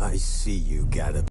I see you got a...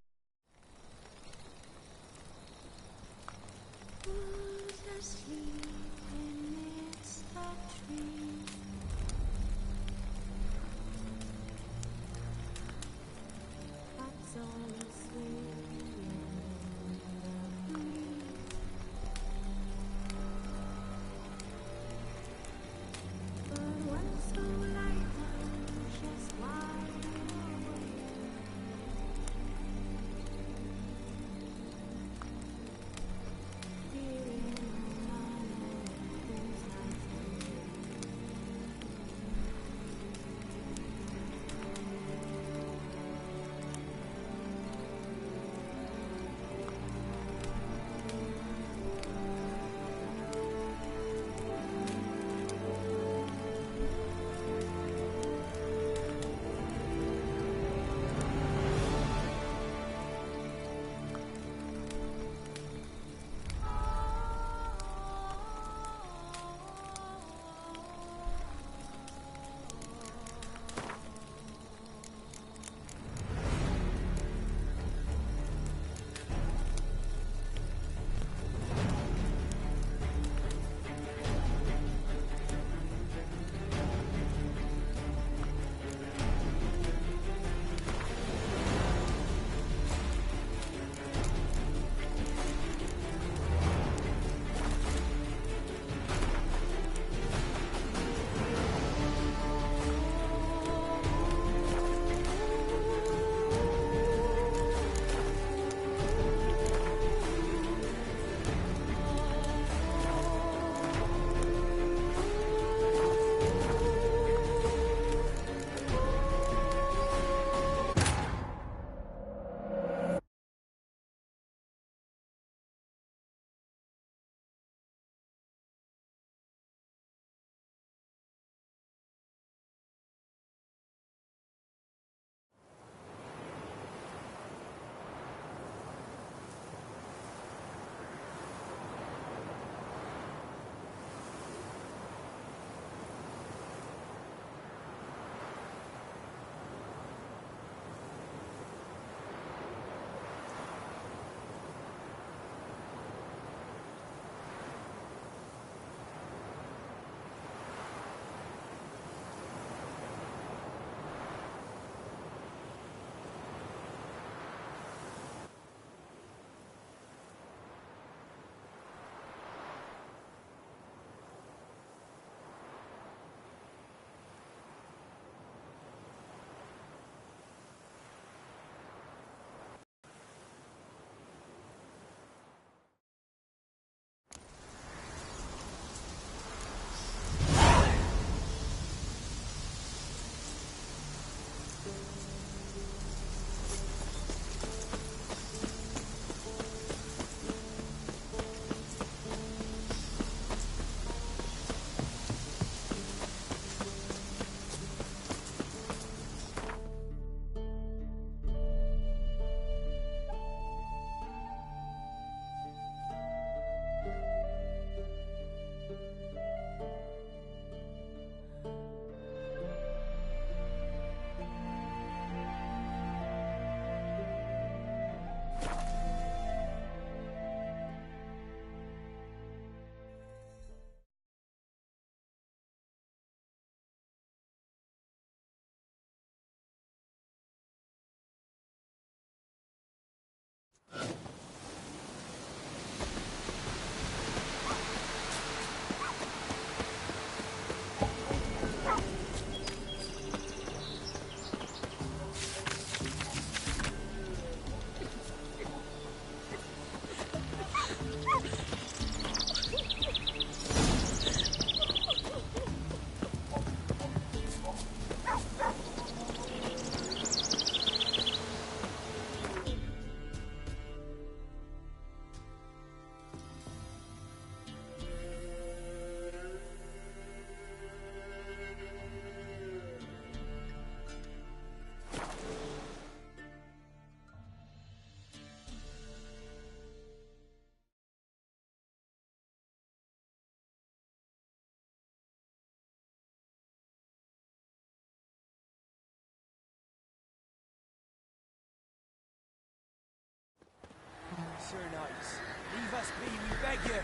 your nice. Leave us be, we beg you.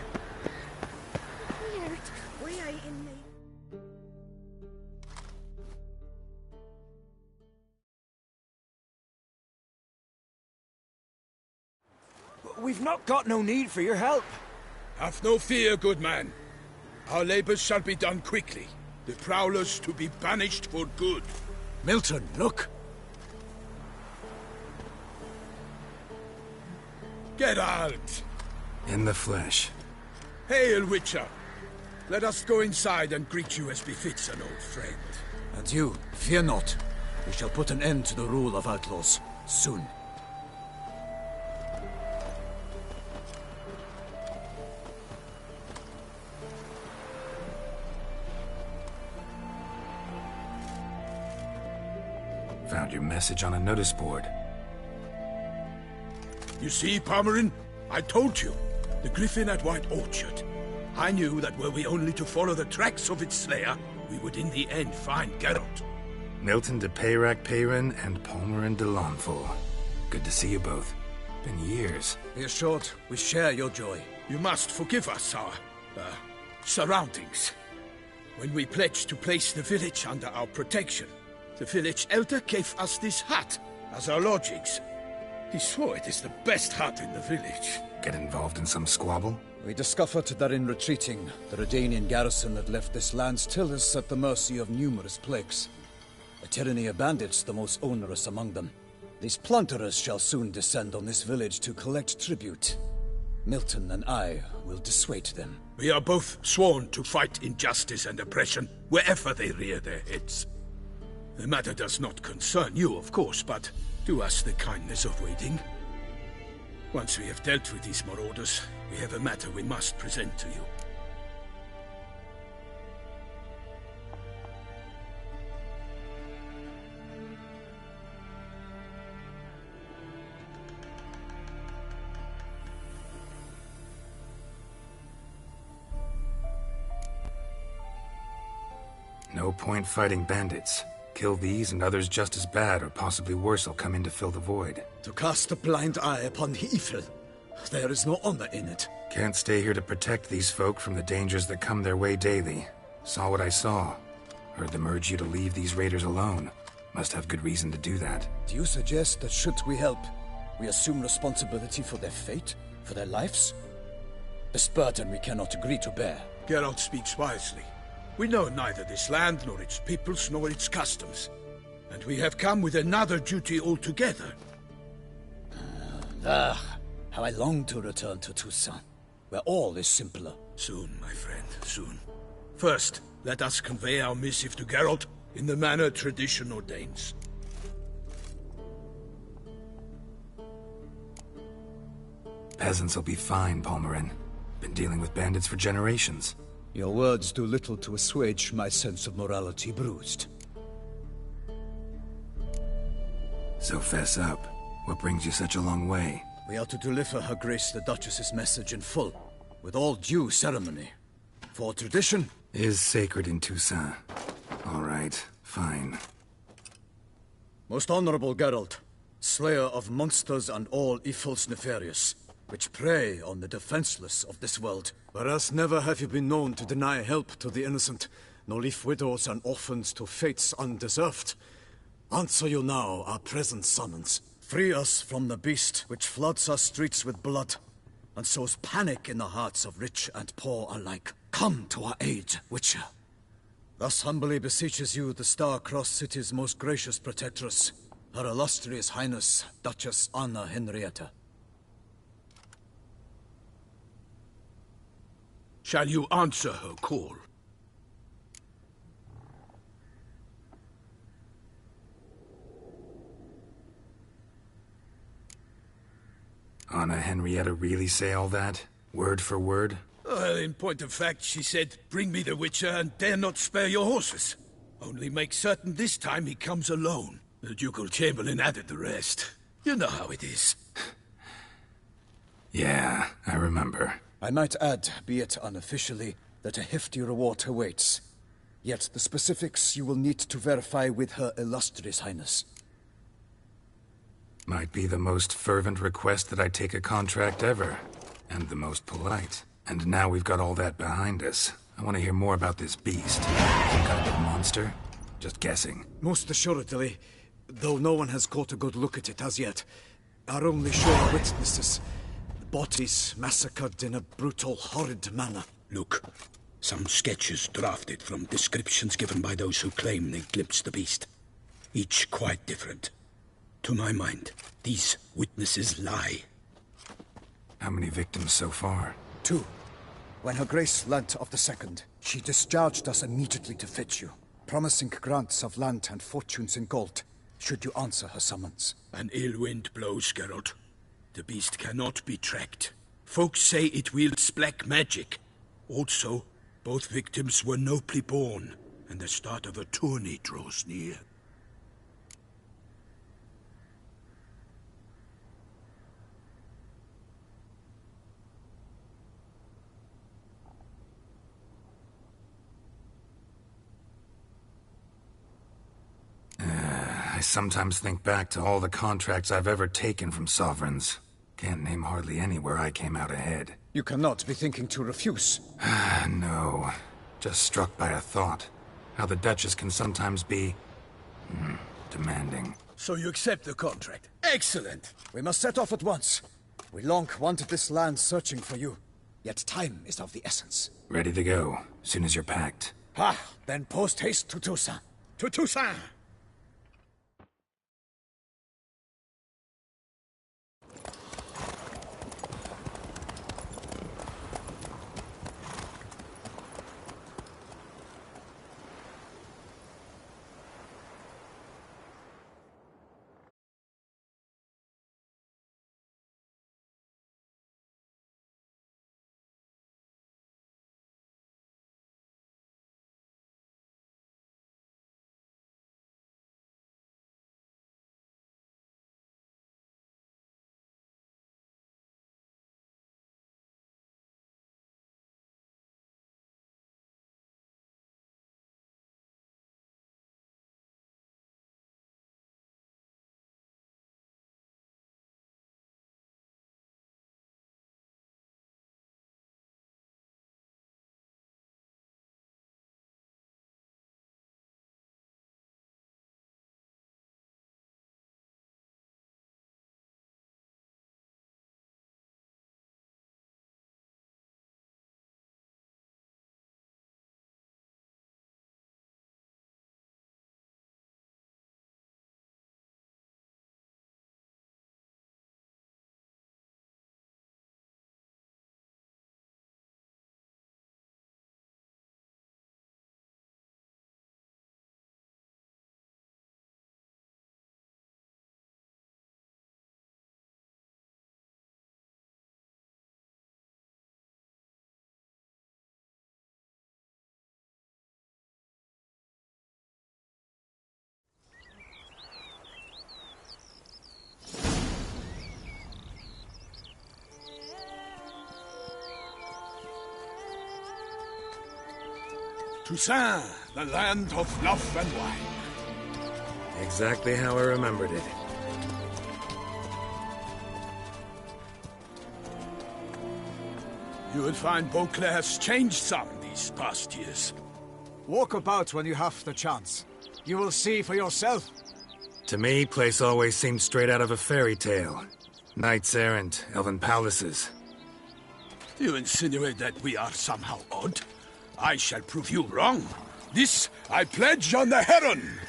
Weird. We ain't in the... We've not got no need for your help. Have no fear, good man. Our labors shall be done quickly. The prowlers to be banished for good. Milton, look! Geralt! In the flesh. Hail, Witcher! Let us go inside and greet you as befits an old friend. And you, fear not. We shall put an end to the rule of outlaws, soon. Found your message on a notice board. You see, Palmerin? I told you. The Griffin at White Orchard. I knew that were we only to follow the tracks of its slayer, we would in the end find Geralt. Milton de Peyrac-Peyrin and Palmerin de Launfal. Good to see you both. Been years. Be assured, we share your joy. You must forgive us our, surroundings. When we pledged to place the village under our protection, the village elder gave us this hut as our lodgings. He swore it is the best hut in the village. Get involved in some squabble? We discovered that in retreating, the Redanian garrison that left this land still is at the mercy of numerous plagues. A tyranny of bandits, the most onerous among them. These plunderers shall soon descend on this village to collect tribute. Milton and I will dissuade them. We are both sworn to fight injustice and oppression wherever they rear their heads. The matter does not concern you, of course, but do us the kindness of waiting. Once we have dealt with these marauders, we have a matter we must present to you. No point fighting bandits. Kill these and others just as bad, or possibly worse, will come in to fill the void. To cast a blind eye upon the evil. There is no honor in it. Can't stay here to protect these folk from the dangers that come their way daily. Saw what I saw. Heard them urge you to leave these raiders alone. Must have good reason to do that. Do you suggest that should we help, we assume responsibility for their fate? For their lives? This burden we cannot agree to bear. Geralt speaks wisely. We know neither this land, nor its peoples, nor its customs. And we have come with another duty altogether. How I long to return to Toussaint, where all is simpler. Soon, my friend, soon. First, let us convey our missive to Geralt in the manner tradition ordains. Peasants will be fine, Palmerin. Been dealing with bandits for generations. Your words do little to assuage my sense of morality bruised. So fess up. What brings you such a long way? We are to deliver Her Grace the Duchess's message in full, with all due ceremony. For tradition is sacred in Toussaint. All right, fine. Most honorable Geralt, slayer of monsters and all evils nefarious, which prey on the defenseless of this world. Whereas never have you been known to deny help to the innocent, nor leave widows and orphans to fates undeserved. Answer you now our present summons. Free us from the beast which floods our streets with blood, and sows panic in the hearts of rich and poor alike. Come to our aid, Witcher. Thus humbly beseeches you the Star-Crossed City's most gracious protectress, Her Illustrious Highness, Duchess Anna Henrietta. Shall you answer her call? Anna Henrietta really say all that? Word for word? Well, in point of fact, she said, "Bring me the Witcher and dare not spare your horses. Only make certain this time he comes alone." The Ducal Chamberlain added the rest. You know how it is. Yeah, I remember. I might add, be it unofficially, that a hefty reward awaits. Yet the specifics you will need to verify with Her Illustrious Highness. Might be the most fervent request that I take a contract ever. And the most polite. And now we've got all that behind us. I want to hear more about this beast. Some kind of monster? Just guessing. Most assuredly, though no one has caught a good look at it as yet. Our only sure witnesses. Bodies massacred in a brutal, horrid manner. Look, some sketches drafted from descriptions given by those who claim they glimpsed the beast. Each quite different. To my mind, these witnesses lie. How many victims so far? 2. When Her Grace learnt of the second, she discharged us immediately to fetch you, promising grants of land and fortunes in gold, should you answer her summons. An ill wind blows, Geralt. The beast cannot be tracked. Folks say it wields black magic. Also, both victims were nobly born, and the start of a tourney draws near. I sometimes think back to all the contracts I've ever taken from sovereigns. Can't name hardly any where I came out ahead. You cannot be thinking to refuse. No. Just struck by a thought. How the Duchess can sometimes be... demanding. So you accept the contract? Excellent! We must set off at once. We long wanted this land searching for you. Yet time is of the essence. Ready to go, soon as you're packed. Then post haste to Toussaint. To Toussaint! Toussaint, the land of love and wine. Exactly how I remembered it. You will find Beauclair has changed some these past years. Walk about when you have the chance. You will see for yourself. To me, place always seemed straight out of a fairy tale. Knights errant, elven palaces. Do you insinuate that we are somehow odd? I shall prove you wrong. This I pledge on the Heron!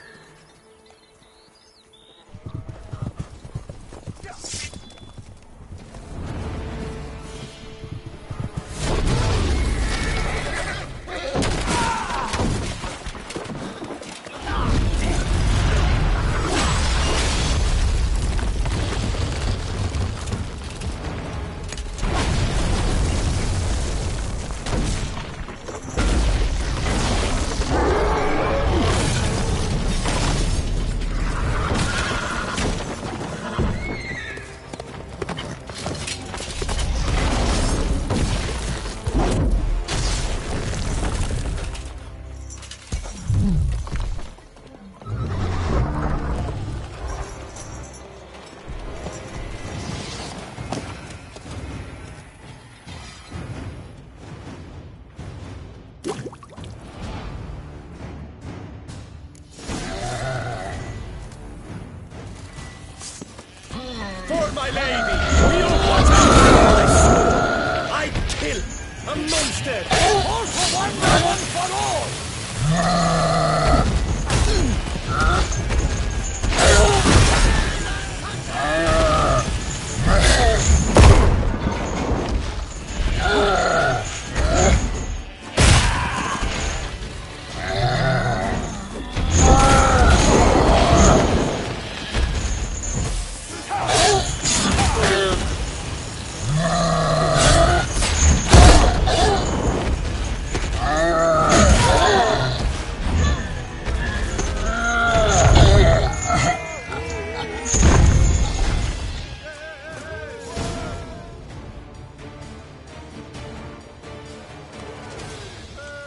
for my lady! You watch out for my sword! I kill a monster! All for one, one for all!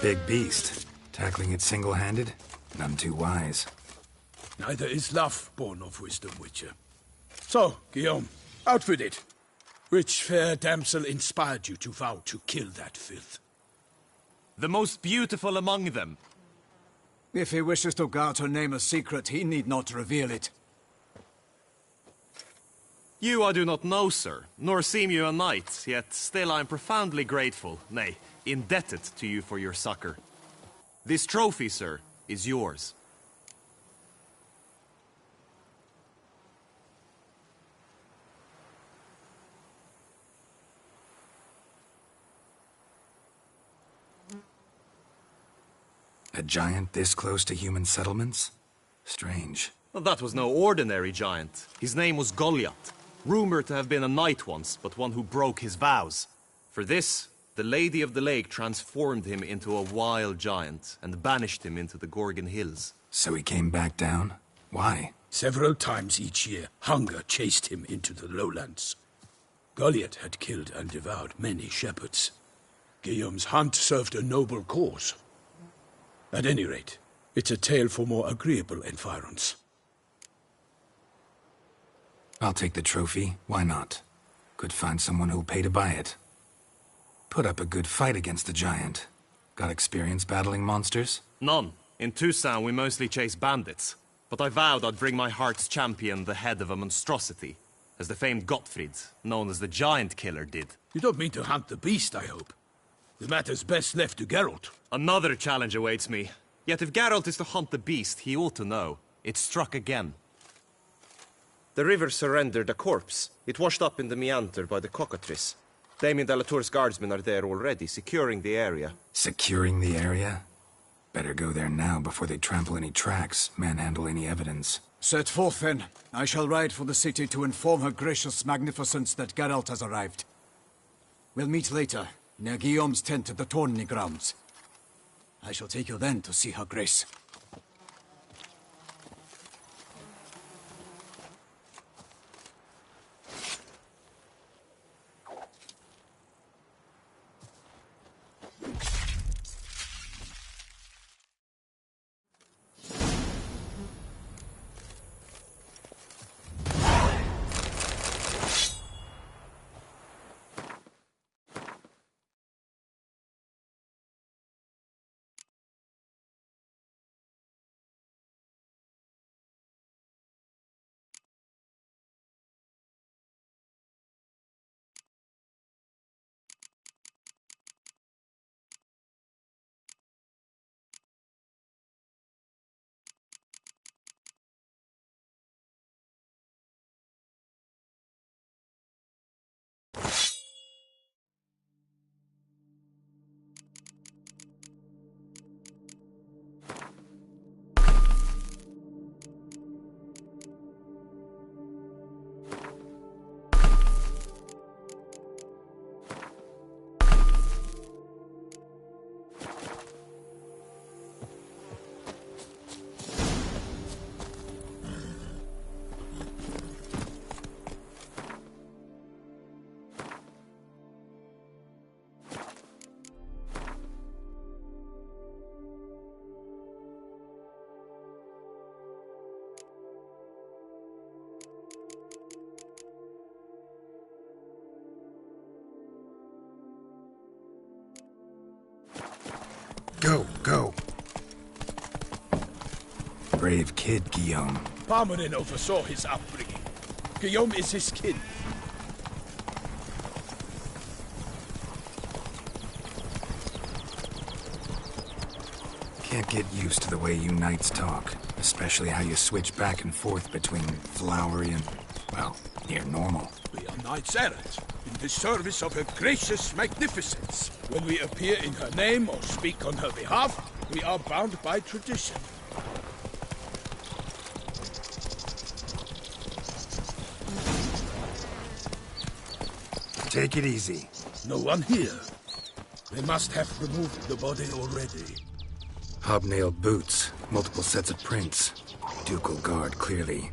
Big beast. Tackling it single-handed? None too wise. Neither is love born of wisdom, Witcher. So, Guillaume, out with it. Which fair damsel inspired you to vow to kill that filth? The most beautiful among them. If he wishes to guard her name a secret, he need not reveal it. You I do not know, sir, nor seem you a knight, yet still I am profoundly grateful, nay, indebted to you for your succor. This trophy, sir, is yours. A giant this close to human settlements? Strange. Well, that was no ordinary giant. His name was Goliath, rumored to have been a knight once, but one who broke his vows. For this, the Lady of the Lake transformed him into a wild giant and banished him into the Gorgon Hills. So he came back down? Why? Several times each year, hunger chased him into the lowlands. Goliath had killed and devoured many shepherds. Guillaume's hunt served a noble cause. At any rate, it's a tale for more agreeable environs. I'll take the trophy. Why not? Could find someone who'll pay to buy it. Put up a good fight against the giant. Got experience battling monsters? None. In Toussaint we mostly chase bandits. But I vowed I'd bring my heart's champion the head of a monstrosity, as the famed Gottfried, known as the Giant Killer, did. You don't mean to hunt the beast, I hope. The matter's best left to Geralt. Another challenge awaits me. Yet if Geralt is to hunt the beast, he ought to know. It struck again. The river surrendered a corpse. It washed up in the meander by the cockatrice. Damien de la Tour's guardsmen are there already, securing the area. Securing the area? Better go there now before they trample any tracks, manhandle any evidence. Set forth, then. I shall ride for the city to inform her gracious magnificence that Geralt has arrived. We'll meet later, near Guillaume's tent at the Tourney grounds. I shall take you then to see her grace. Go, go. Brave kid, Guillaume. Parmenin oversaw his upbringing. Guillaume is his kin. Can't get used to the way you knights talk, especially how you switch back and forth between flowery and, well, near normal. We are knights errant, in the service of her gracious magnificence. When we appear in her name or speak on her behalf, we are bound by tradition. Take it easy. No one here. They must have removed the body already. Hobnailed boots, multiple sets of prints. Ducal guard, clearly.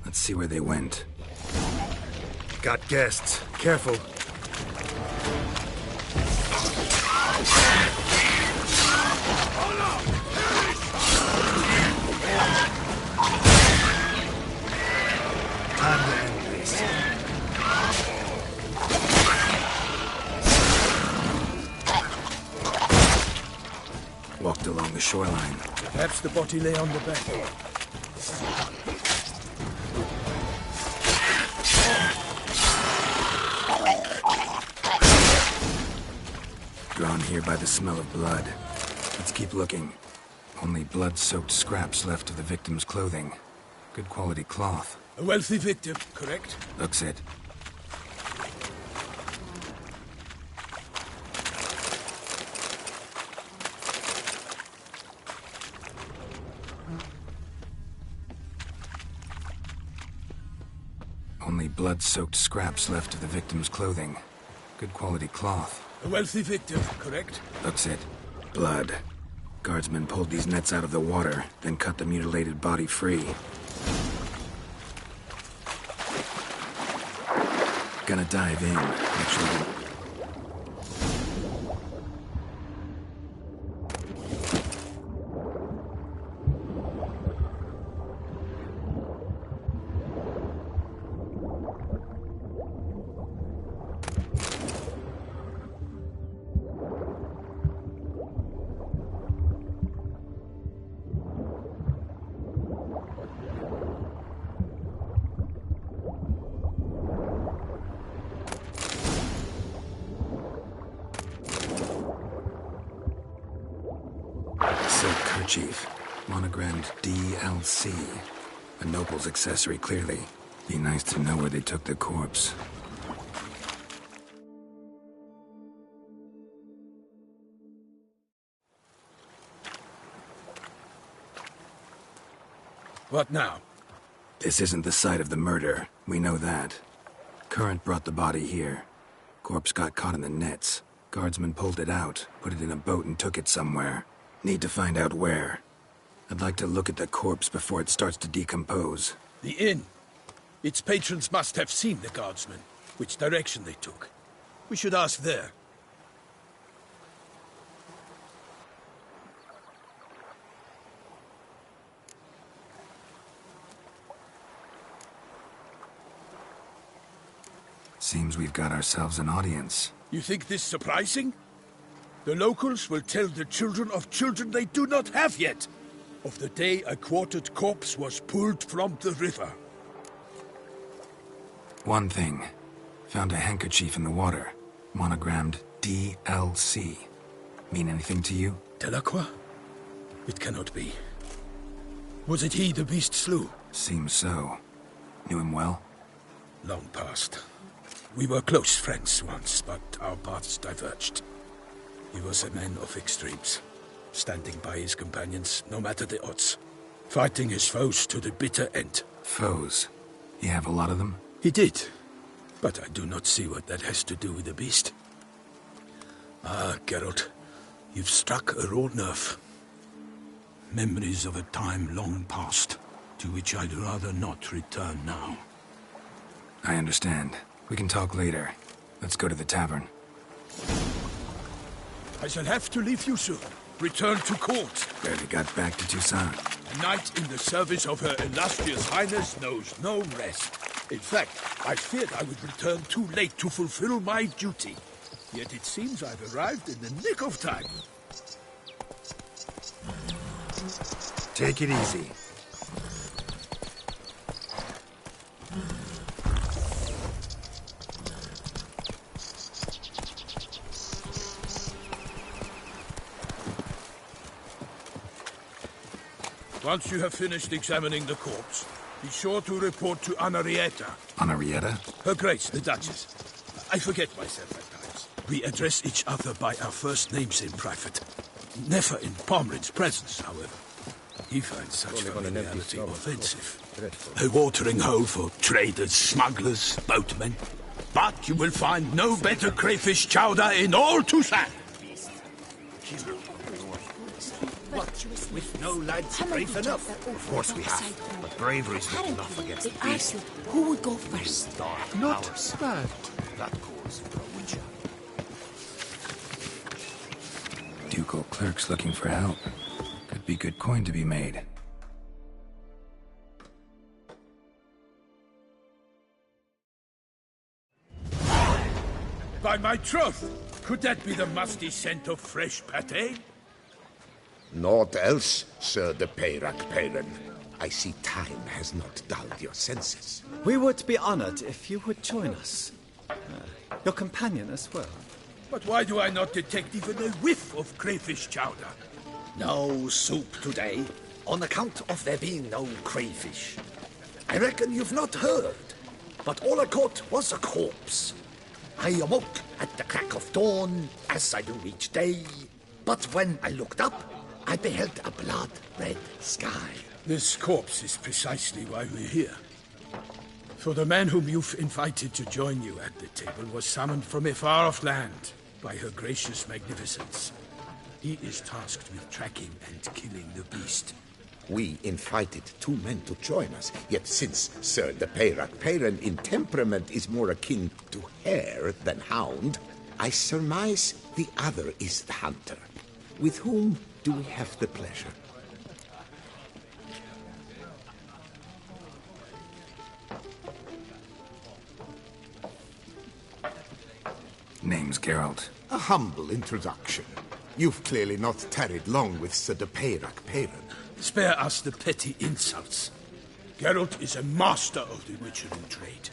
Let's see where they went. Got guests. Careful. Time to end this. Walked along the shoreline. Perhaps the body lay on the bank. Drawn here by the smell of blood. Let's keep looking. Only blood-soaked scraps left of the victim's clothing. Good quality cloth. A wealthy victim, correct? Looks it. Only blood-soaked scraps left of the victim's clothing. Good quality cloth. A wealthy victim, correct? Looks it. Blood. Guardsmen pulled these nets out of the water, then cut the mutilated body free. Gonna dive in. Make sure silk kerchief. Monogrammed DLC. A noble's accessory, clearly. Be nice to know where they took the corpse. What now? This isn't the site of the murder. We know that. Current brought the body here. Corpse got caught in the nets. Guardsmen pulled it out, put it in a boat and took it somewhere. Need to find out where. I'd like to look at the corpse before it starts to decompose. The inn. Its patrons must have seen the guardsmen, which direction they took. We should ask there. Seems we've got ourselves an audience. You think this surprising? The locals will tell the children of children they do not have yet, of the day a quartered corpse was pulled from the river. One thing. Found a handkerchief in the water. Monogrammed DLC. Mean anything to you? Delacroix? It cannot be. Was it he the beast slew? Seems so. Knew him well? Long past. We were close friends once, but our paths diverged. He was a man of extremes, standing by his companions no matter the odds, fighting his foes to the bitter end. Foes? You have a lot of them? He did, but I do not see what that has to do with the beast. Ah, Geralt, you've struck a raw nerve. Memories of a time long past, to which I'd rather not return now. I understand. We can talk later. Let's go to the tavern. I shall have to leave you soon. Return to court. Barely got back to Toussaint. A knight in the service of Her Illustrious Highness knows no rest. In fact, I feared I would return too late to fulfill my duty. Yet it seems I've arrived in the nick of time. Take it easy. Once you have finished examining the corpse, be sure to report to Anarietta. Anarietta? Her Grace, the Duchess. I forget myself at times. We address each other by our first names in private. Never in Pomrin's presence, however. He finds such familiarity offensive. A watering hole for traders, smugglers, boatmen. But you will find no better crayfish chowder in all Toussaint. What? With no lads brave enough? Of course we have, but bravery's not enough against the beast. Who would go first? Not bad. That calls for a witcher. Ducal clerks looking for help. Could be good coin to be made. By my troth, could that be the musty scent of fresh pâté? Naught else, Sir de Peyrac Peyran. I see time has not dulled your senses. We would be honored if you would join us. Your companion as well. But why do I not detect even a whiff of crayfish chowder? No soup today, on account of there being no crayfish. I reckon you've not heard, but all I caught was a corpse. I awoke at the crack of dawn, as I do each day, but when I looked up, I beheld a blood-red sky. This corpse is precisely why we're here. For the man whom you've invited to join you at the table was summoned from a far-off land by her gracious magnificence. He is tasked with tracking and killing the beast. We invited 2 men to join us, yet since Sir de Peyrac Peyran in temperament is more akin to hare than hound, I surmise the other is the hunter. With whom do we have the pleasure? Name's Geralt. A humble introduction. You've clearly not tarried long with Sir de Peyrac Peyran. Spare us the petty insults. Geralt is a master of the witchering trade.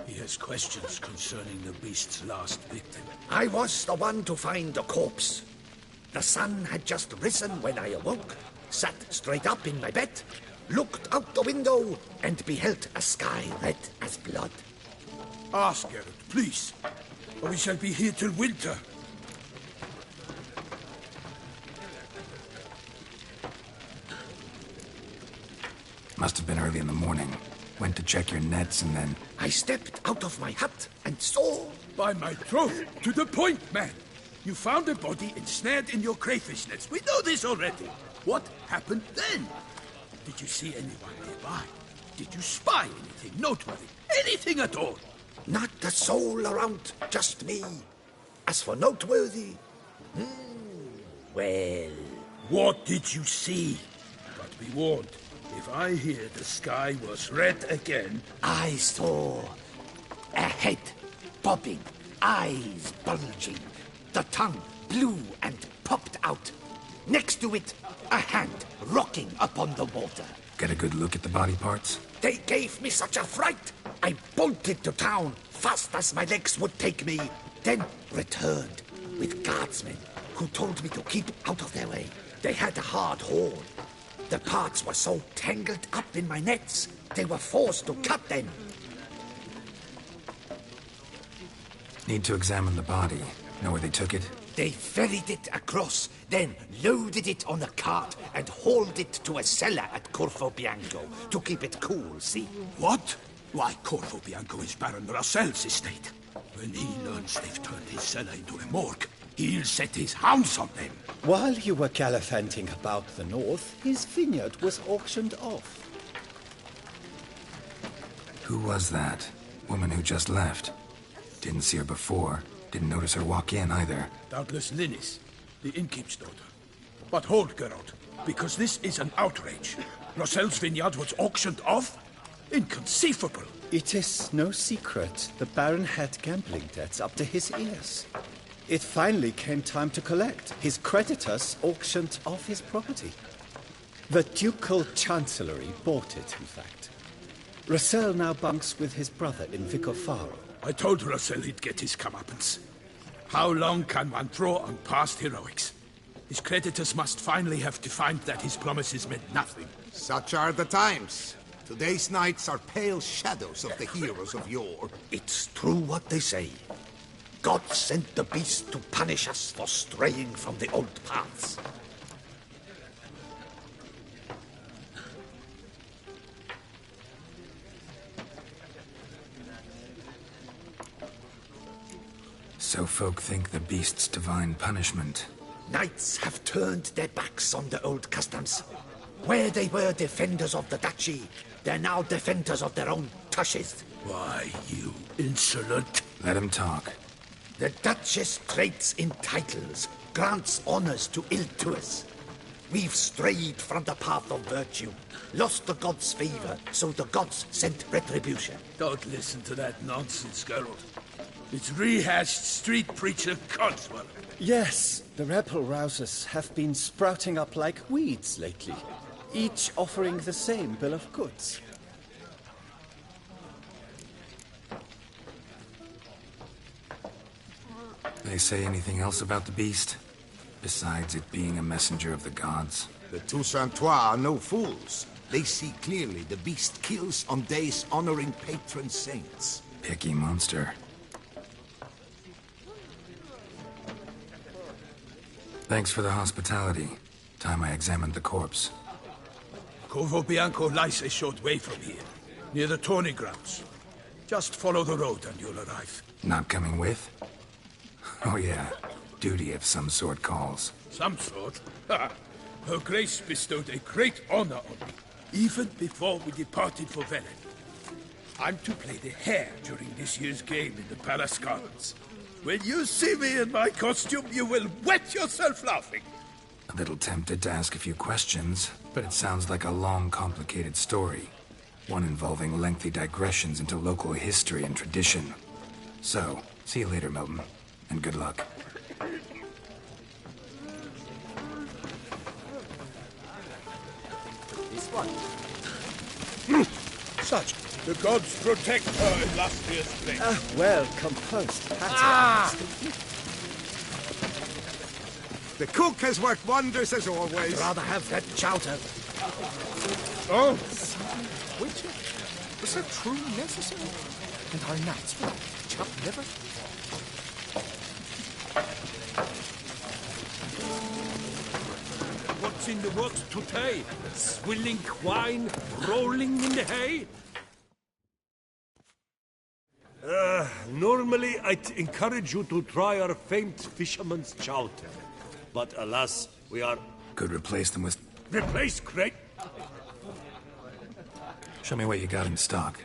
He has questions concerning the beast's last victim. I was the one to find the corpse. The sun had just risen when I awoke, sat straight up in my bed, looked out the window, and beheld a sky red as blood. Ask Geralt, please, or we shall be here till winter. Must have been early in the morning. Went to check your nets and then... I stepped out of my hut and saw... By my troth, to the point, man. You found a body ensnared in your crayfish nets. We know this already. What happened then? Did you see anyone nearby? Did you spy anything noteworthy? Anything at all? Not a soul around, just me. As for noteworthy... well... What did you see? But be warned, if I hear the sky was red again... I saw a head bobbing, eyes bulging, the tongue blue and popped out. Next to it, a hand rocking upon the water. Get a good look at the body parts? They gave me such a fright. I bolted to town fast as my legs would take me, then returned with guardsmen who told me to keep out of their way. They had a hard haul. The parts were so tangled up in my nets, they were forced to cut them. Need to examine the body. Know where they took it? They ferried it across, then loaded it on a cart and hauled it to a cellar at Corvo Bianco to keep it cool, see? What? Why, Corvo Bianco is Baron Rossel's estate. When he learns they've turned his cellar into a morgue, he'll set his hounds on them. While you were gallivanting about the north, his vineyard was auctioned off. Who was that? Woman who just left. Didn't see her before. Didn't notice her walk in either. Doubtless Linnis, the innkeep's daughter. But hold, Geralt, because this is an outrage. Rossel's vineyard was auctioned off? Inconceivable. It is no secret the Baron had gambling debts up to his ears. It finally came time to collect. His creditors auctioned off his property. The Ducal Chancellery bought it, in fact. Rossel now bunks with his brother in Vicofaro. I told Rossel he'd get his comeuppance. How long can one draw on past heroics? His creditors must finally have to find that his promises meant nothing. Such are the times. Today's knights are pale shadows of the heroes of yore. It's true what they say. God sent the beast to punish us for straying from the old paths. So folk think the beast's divine punishment. Knights have turned their backs on the old customs. Where they were defenders of the duchy, they're now defenders of their own tushes. Why, you insolent... Let him talk. The Duchess trades in titles, grants honors to ill-doers. We've strayed from the path of virtue, lost the gods' favor, so the gods sent retribution. Don't listen to that nonsense, Geralt. It's rehashed street preacher Codswell. Yes, the rebel rousers have been sprouting up like weeds lately, each offering the same bill of goods. They say anything else about the beast? Besides it being a messenger of the gods? The Toussaintois are no fools. They see clearly the beast kills on days honoring patron saints. Picky monster. Thanks for the hospitality. Time I examined the corpse. Corvo Bianco lies a short way from here, near the tourney grounds. Just follow the road and you'll arrive. Not coming with? Oh yeah, duty of some sort calls. Some sort? Ha! Her Grace bestowed a great honor on me, even before we departed for Velen. I'm to play the hare during this year's game in the palace gardens. When you see me in my costume, you will wet yourself laughing. A little tempted to ask a few questions, but it sounds like a long, complicated story. One involving lengthy digressions into local history and tradition. So, see you later, Milton, and good luck. This one. Such. The gods protect her in last year's play. Well composed. The cook has worked wonders as always. I'd rather have that chowder. Oh, Witcher? Was that truly necessary? And our knights without chopped liver? what's in the works today? Swilling wine, rolling in the hay? Normally, I'd encourage you to try our famed fisherman's chowder. But alas, we are... Could replace them with... Replace great... Show me what you got in stock.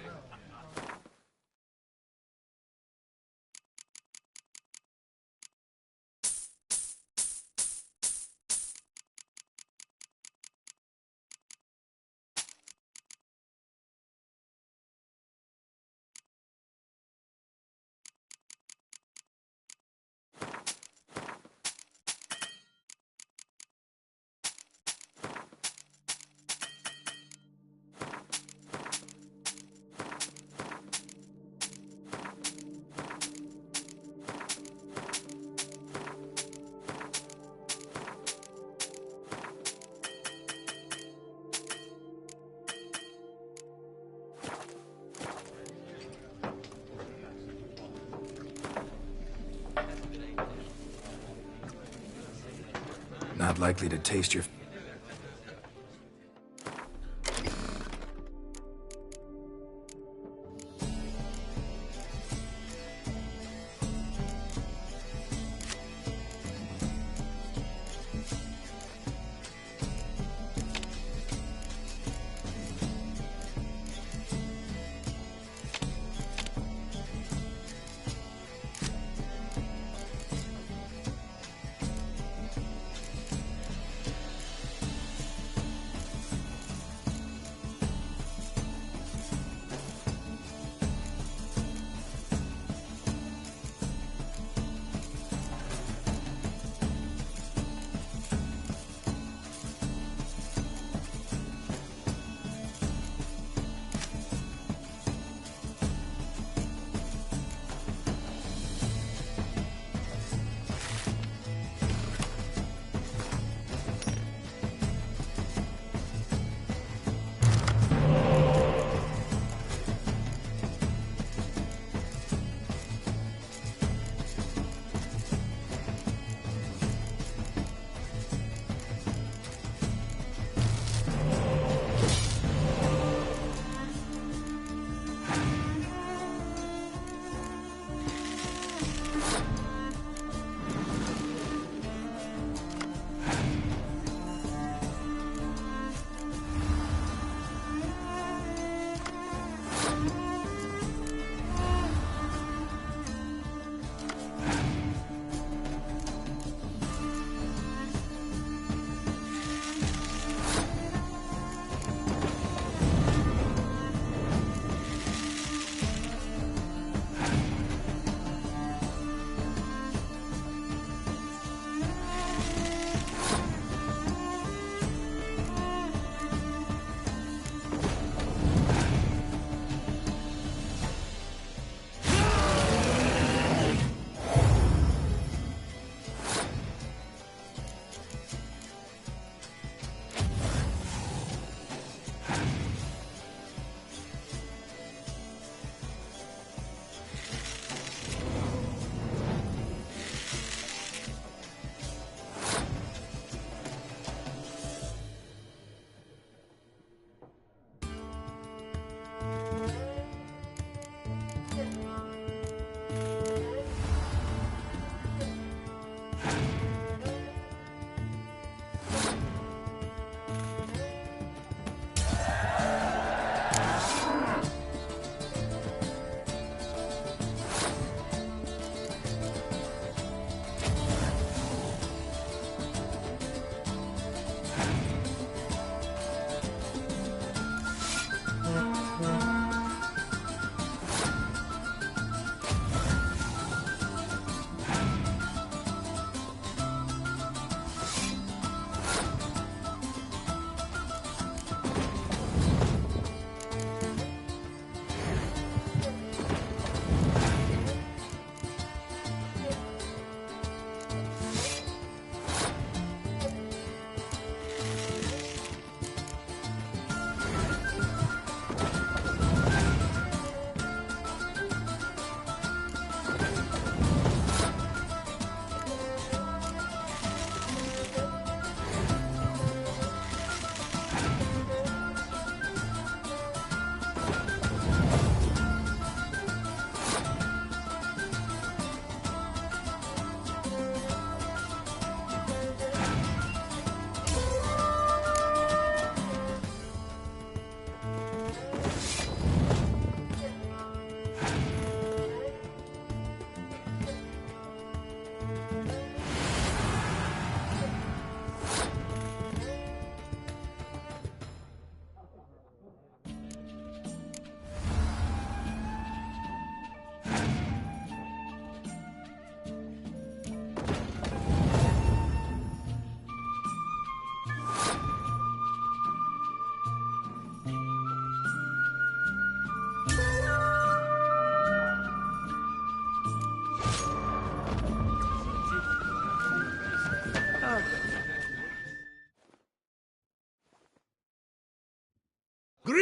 Not likely to taste your...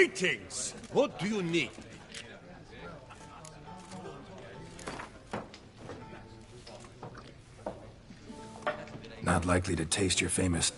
Greetings! What do you need? Not likely to taste your famous...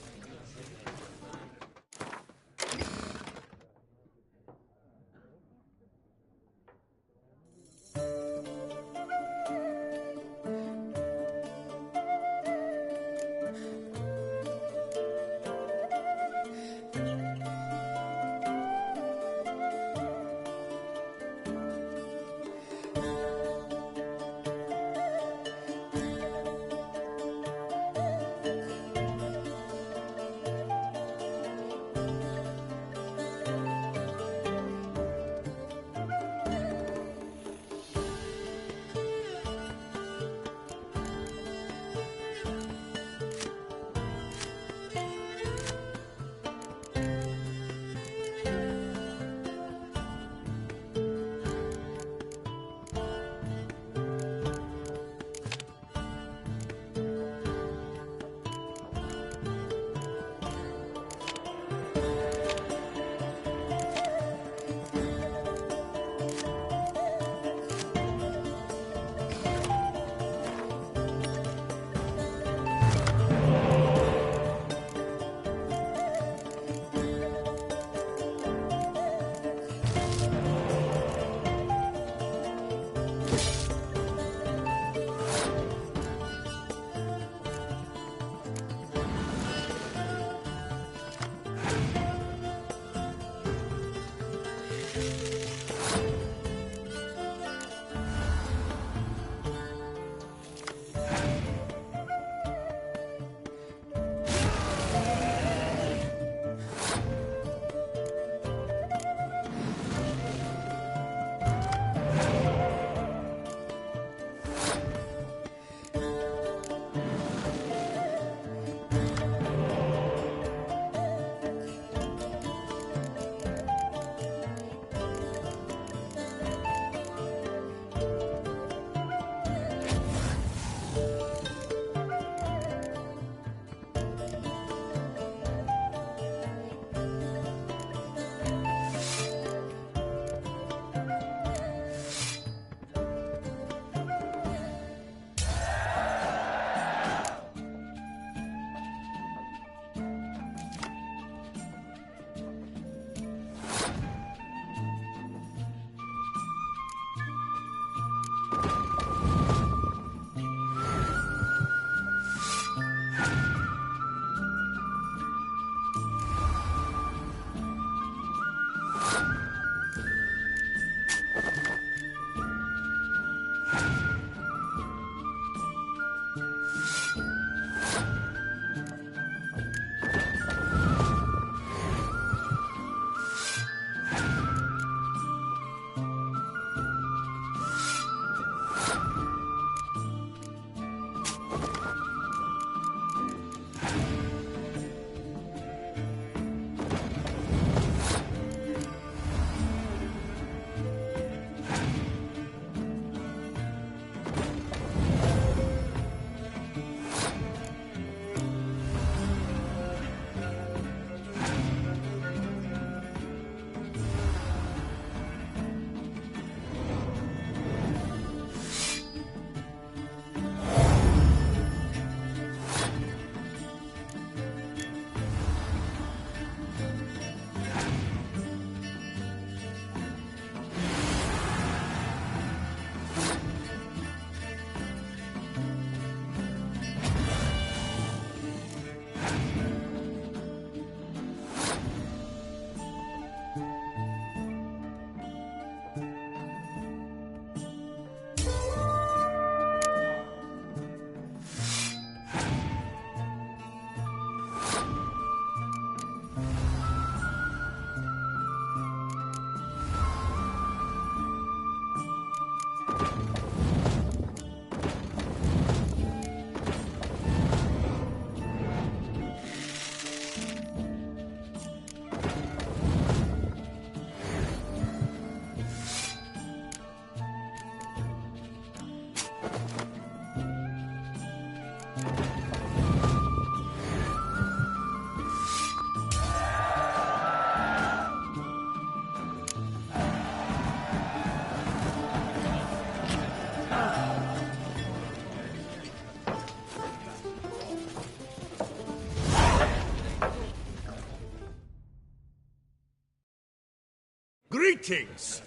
Greetings!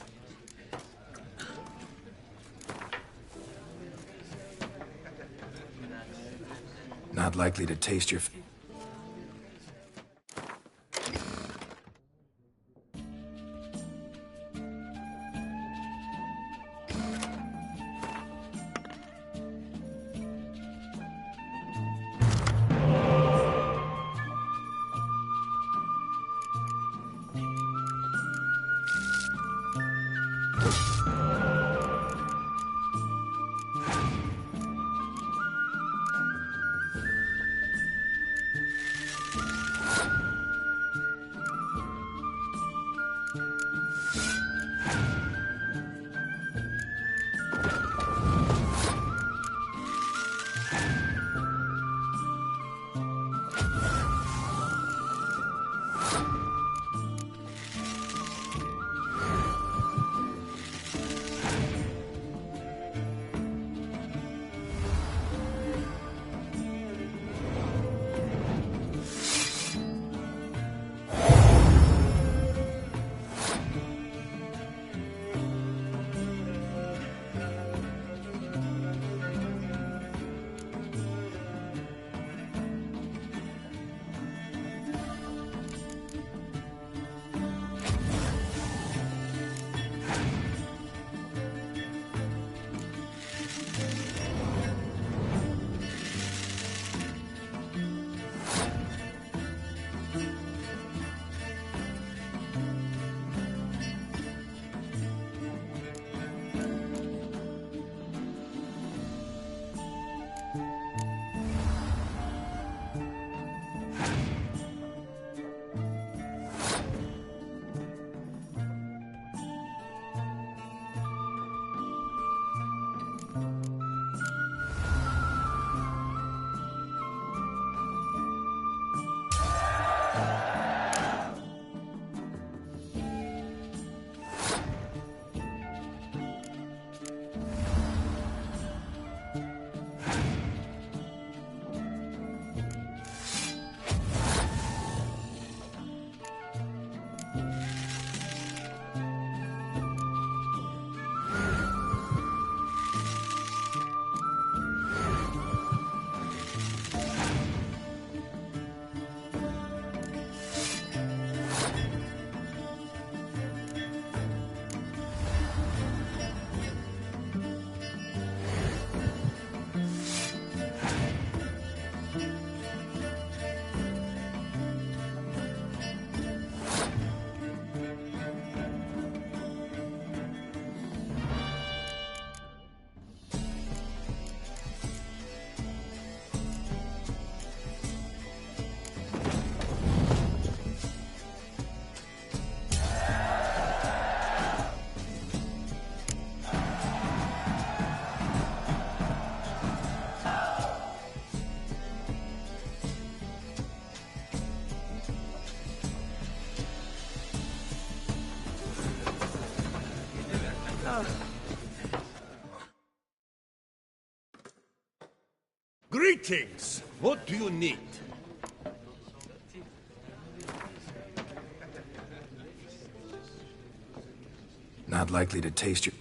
Not likely to taste your... Greetings! What do you need? Not likely to taste your...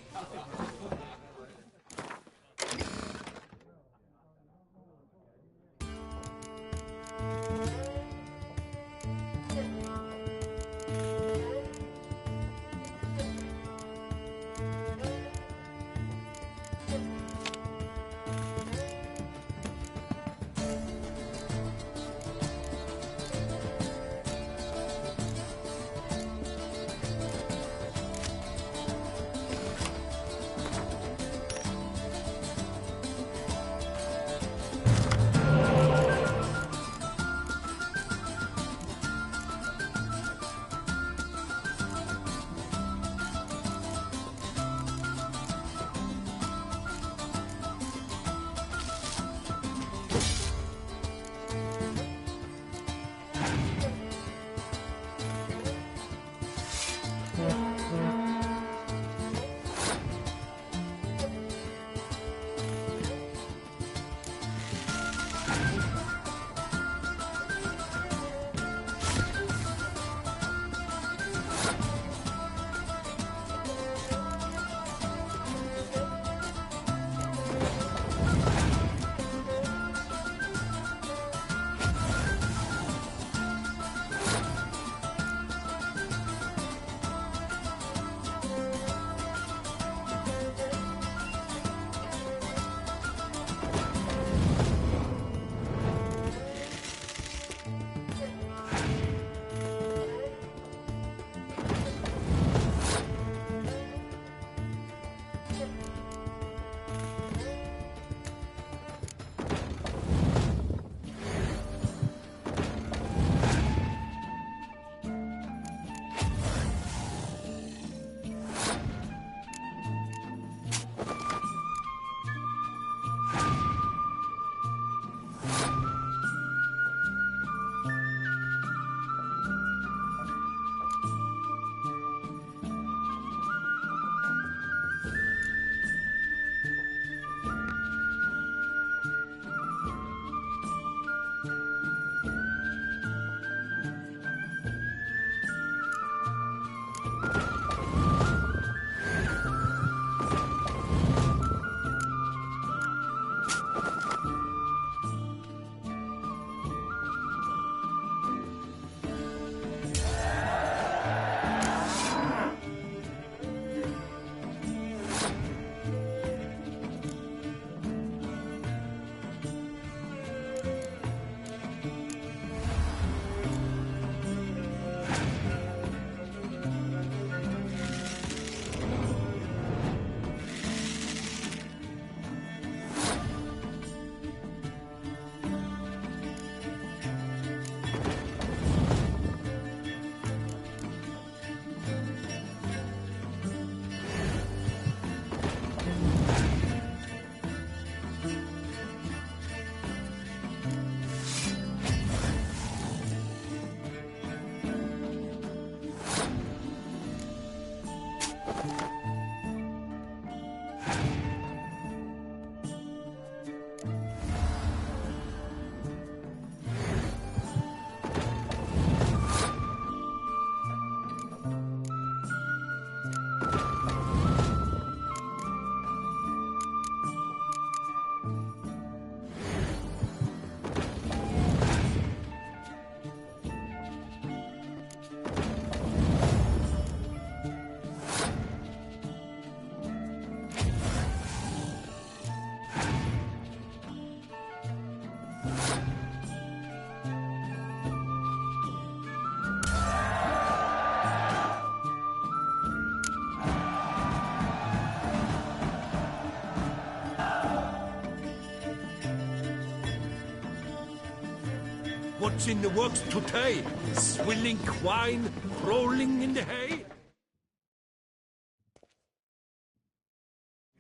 what's in the works today? Swilling wine, rolling in the hay?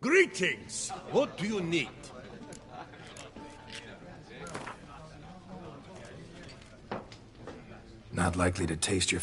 Greetings! What do you need? Not likely to taste your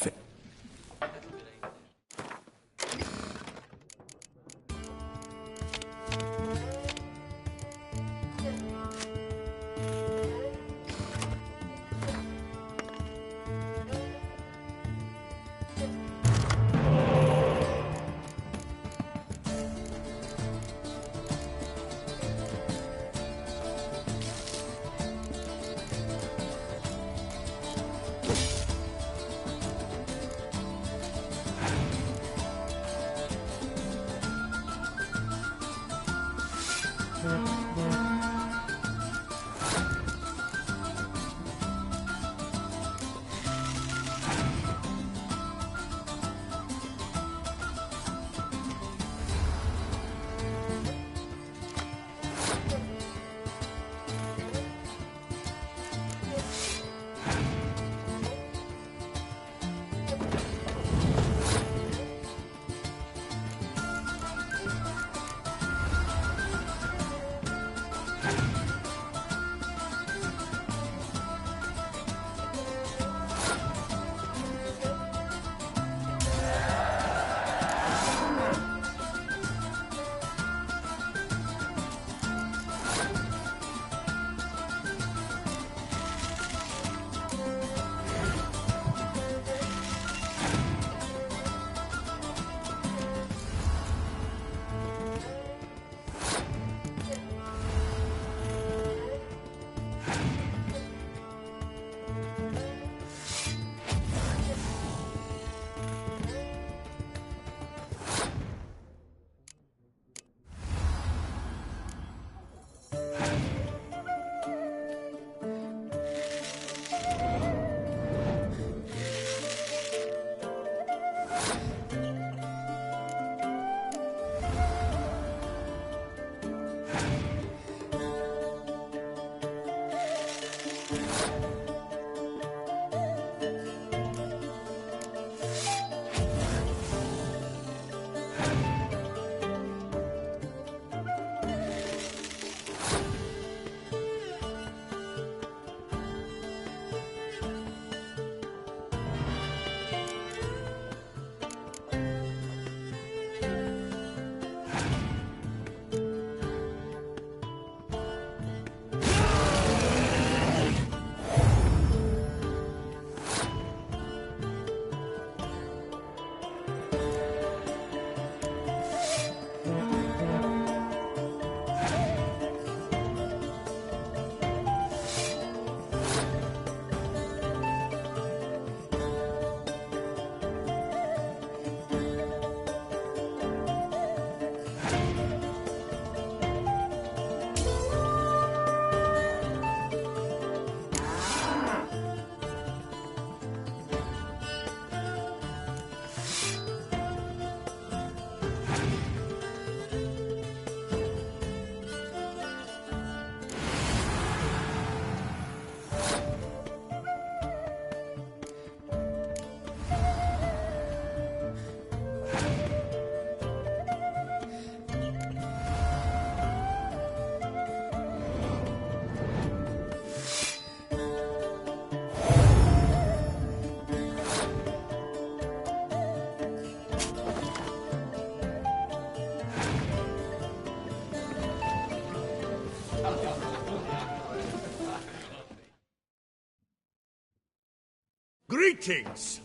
Greetings!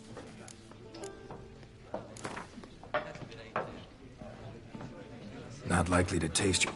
Not likely to taste your...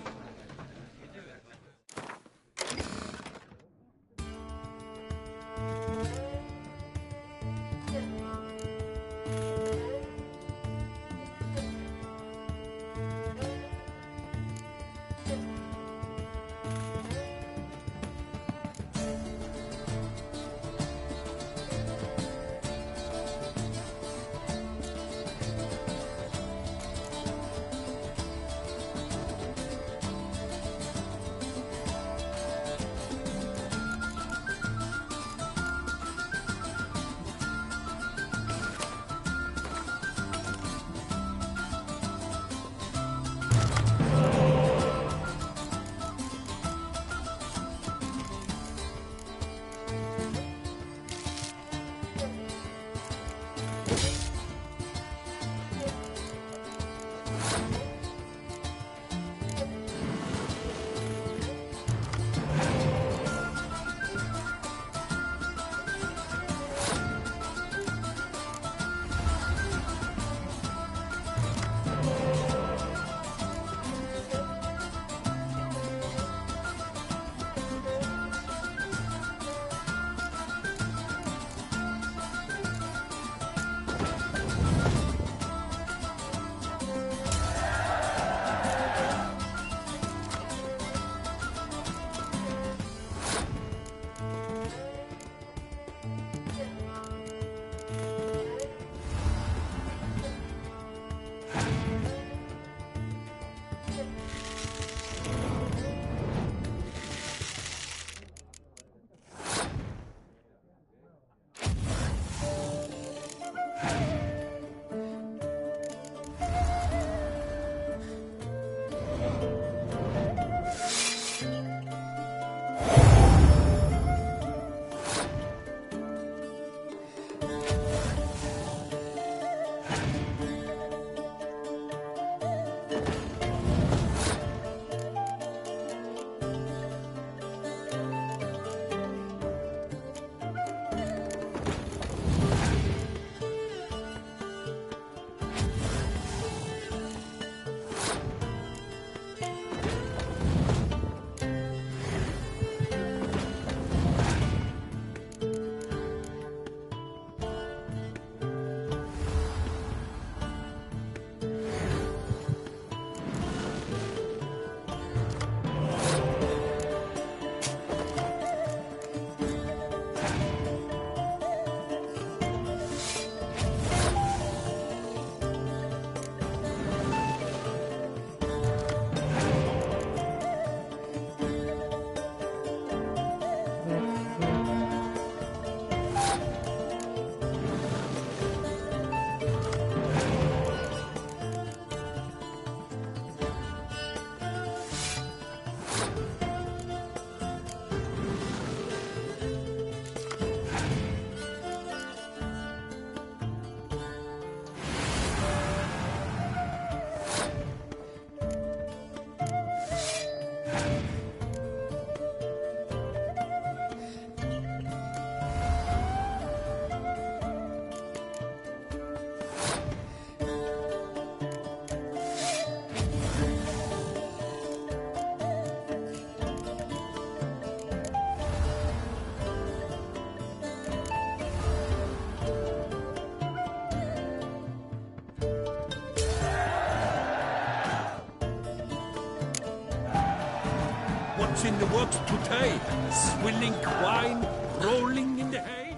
What's in the works today? Swilling wine, rolling in the hay?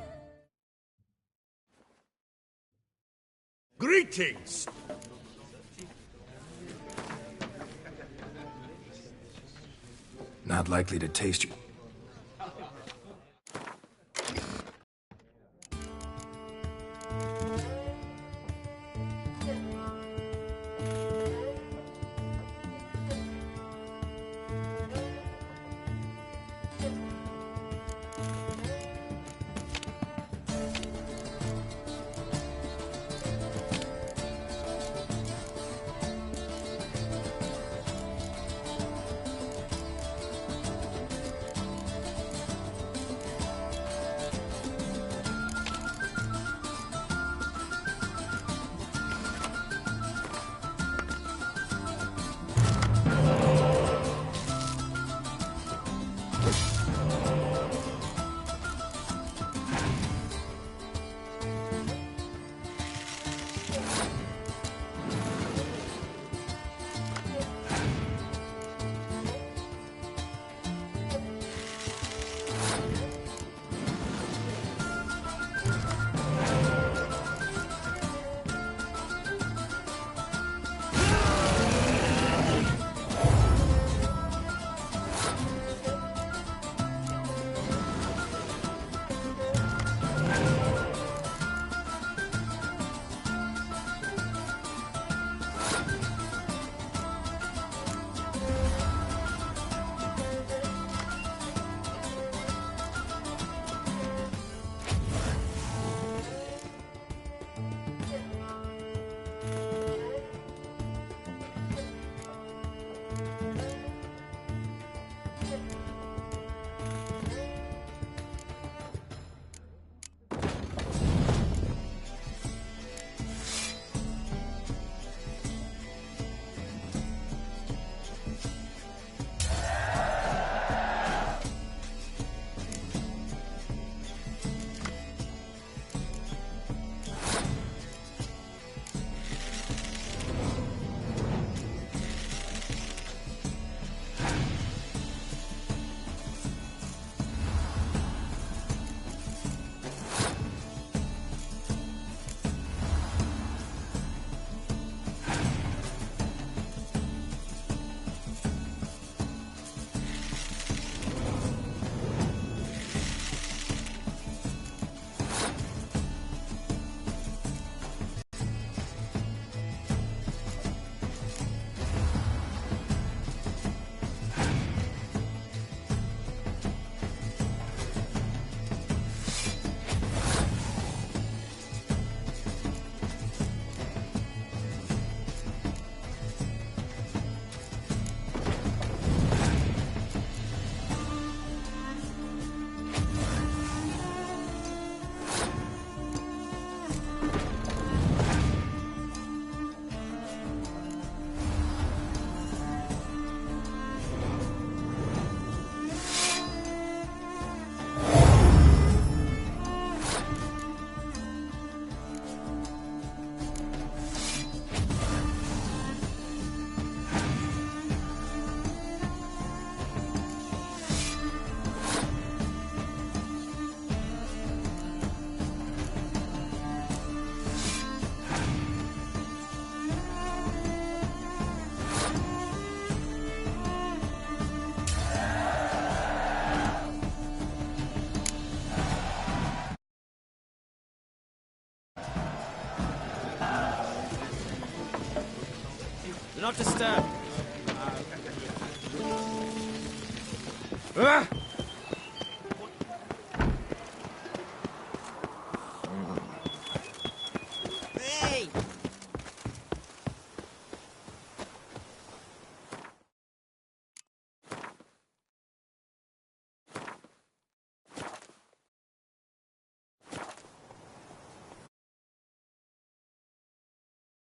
Greetings! Not likely to taste you. Do not disturb.